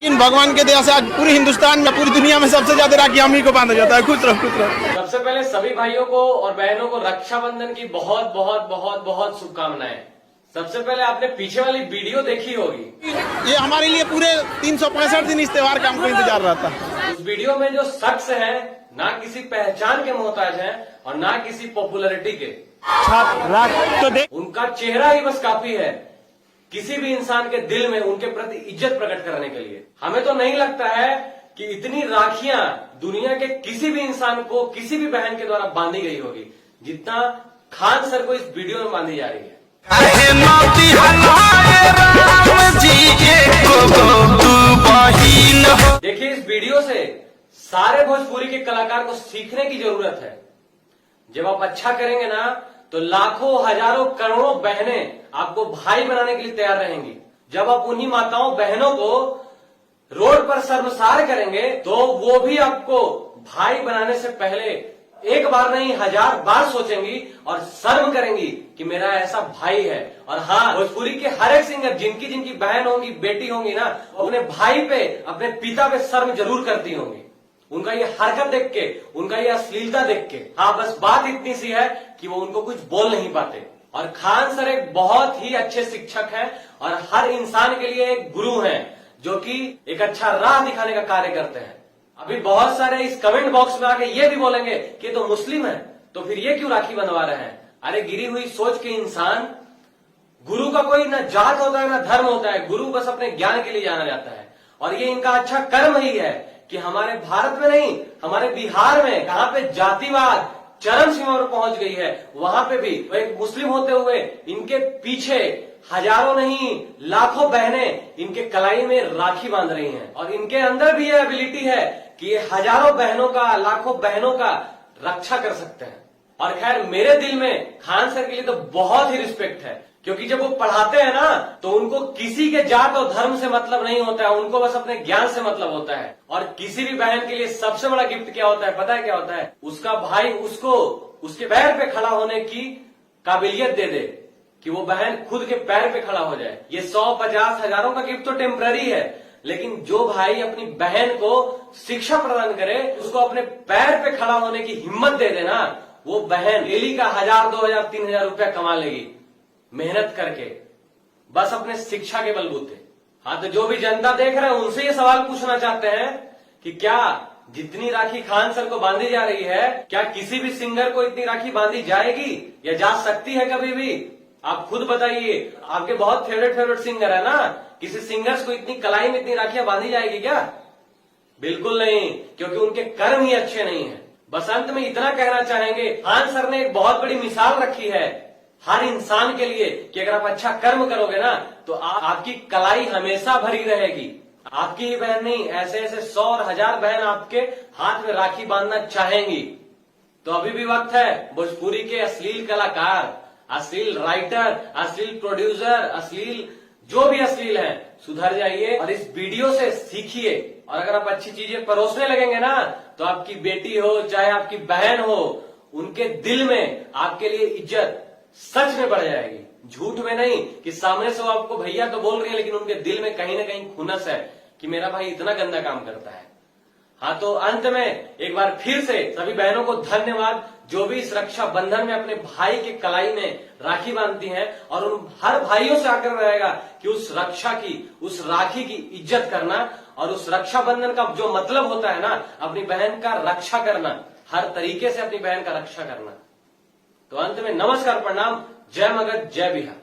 इन भगवान के दया से आज पूरे हिंदुस्तान में पूरी दुनिया में सबसे ज्यादा राखी हम ही को बांधा जाता है। खुश रहो, खुश रहो। सबसे पहले सभी भाइयों को और बहनों को रक्षाबंधन की बहुत बहुत बहुत बहुत शुभकामनाएं। सबसे पहले आपने पीछे वाली वीडियो देखी होगी। ये हमारे लिए पूरे 365 दिन इस त्योहार का हमको इंतजार रहता है। उस वीडियो में जो शख्स हैं ना किसी पहचान के मोहताज हैं और ना किसी पॉपुलैरिटी के, उनका चेहरा ही बस काफी है किसी भी इंसान के दिल में उनके प्रति इज्जत प्रकट करने के लिए। हमें तो नहीं लगता है कि इतनी राखियां दुनिया के किसी भी इंसान को किसी भी बहन के द्वारा बांधी गई होगी जितना खान सर को इस वीडियो में बांधी जा रही है। देखिए, इस वीडियो से सारे भोजपुरी के कलाकार को सीखने की जरूरत है। जब आप अच्छा करेंगे ना तो लाखों हजारों करोड़ों बहनें आपको भाई बनाने के लिए तैयार रहेंगी। जब आप उन्हीं माताओं बहनों को रोड पर शर्मसार करेंगे तो वो भी आपको भाई बनाने से पहले एक बार नहीं 1000 बार सोचेंगी और शर्म करेंगी कि मेरा ऐसा भाई है। और हाँ, भोजपुरी के हर एक सिंगर जिनकी जिनकी बहन होंगी, बेटी होंगी ना, अपने भाई पे, अपने पिता पे शर्म जरूर करती होंगी। उनका ये हरकत देख के, उनका ये अश्लीलता देख के। हाँ, बस बात इतनी सी है कि वो उनको कुछ बोल नहीं पाते। और खान सर एक बहुत ही अच्छे शिक्षक हैं और हर इंसान के लिए एक गुरु हैं जो कि एक अच्छा राह दिखाने का कार्य करते हैं। अभी बहुत सारे इस कमेंट बॉक्स में आके ये भी बोलेंगे कि ये तो मुस्लिम है, तो फिर ये क्यों राखी बंधवा रहे हैं। अरे गिरी हुई सोच के इंसान, गुरु का कोई ना जात होता है ना धर्म होता है। गुरु बस अपने ज्ञान के लिए जाना जाता है और ये इनका अच्छा कर्म ही है कि हमारे भारत में नहीं, हमारे बिहार में जहां पे जातिवाद चरम सीमा पर पहुंच गई है, वहां पे भी एक मुस्लिम होते हुए इनके पीछे हजारों नहीं लाखों बहनें इनके कलाई में राखी बांध रही हैं। और इनके अंदर भी यह एबिलिटी है कि ये हजारों बहनों का, लाखों बहनों का रक्षा कर सकते हैं। और खैर, मेरे दिल में खान सर के लिए तो बहुत ही रिस्पेक्ट है, क्योंकि जब वो पढ़ाते हैं ना तो उनको किसी के जात और धर्म से मतलब नहीं होता है, उनको बस अपने ज्ञान से मतलब होता है। और किसी भी बहन के लिए सबसे बड़ा गिफ्ट क्या होता है पता है क्या होता है? उसका भाई उसको उसके पैर पे खड़ा होने की काबिलियत दे दे कि वो बहन खुद के पैर पे खड़ा हो जाए। ये 100-50 हजारों का गिफ्ट तो टेम्पररी है, लेकिन जो भाई अपनी बहन को शिक्षा प्रदान करे, उसको अपने पैर पे खड़ा होने की हिम्मत दे देना, वो बहन डेली का 1000, 2000, 3000 रुपया कमा लेगी मेहनत करके, बस अपने शिक्षा के बलबूते। हाँ, तो जो भी जनता देख रहे हैं उनसे ये सवाल पूछना चाहते हैं कि क्या जितनी राखी खान सर को बांधी जा रही है, क्या किसी भी सिंगर को इतनी राखी बांधी जाएगी या जा सकती है कभी भी? आप खुद बताइए। आपके बहुत फेवरेट सिंगर है ना, किसी सिंगर्स को इतनी कलाई में इतनी राखियां बांधी जाएगी क्या? बिल्कुल नहीं, क्योंकि उनके कर्म ही अच्छे नहीं है। बस अंत में इतना कहना चाहेंगे, खान सर ने एक बहुत बड़ी मिसाल रखी है हर इंसान के लिए कि अगर आप अच्छा कर्म करोगे ना तो आपकी कलाई हमेशा भरी रहेगी। आपकी ही बहन नहीं, ऐसे ऐसे 100 और 1000 बहन आपके हाथ में राखी बांधना चाहेंगी। तो अभी भी वक्त है भोजपुरी के अश्लील कलाकार, अश्लील राइटर, अश्लील प्रोड्यूसर, अश्लील जो भी अश्लील है, सुधर जाइए और इस वीडियो से सीखिए। और अगर आप अच्छी चीजें परोसने लगेंगे ना तो आपकी बेटी हो चाहे आपकी बहन हो, उनके दिल में आपके लिए इज्जत सच में बढ़ जाएगी, झूठ में नहीं कि सामने से वो आपको भैया तो बोल रही है लेकिन उनके दिल में कहीं ना कहीं खुनस है कि मेरा भाई इतना गंदा काम करता है। हाँ, तो अंत में एक बार फिर से सभी बहनों को धन्यवाद जो भी इस रक्षा बंधन में अपने भाई के कलाई में राखी बांधती हैं। और उन हर भाइयों से आग्रह रहेगा कि उस रक्षा की, उस राखी की इज्जत करना और उस रक्षा बंधन का जो मतलब होता है ना, अपनी बहन का रक्षा करना, हर तरीके से अपनी बहन का रक्षा करना। तो अंत में नमस्कार, प्रणाम, जय मगध, जय बिहार।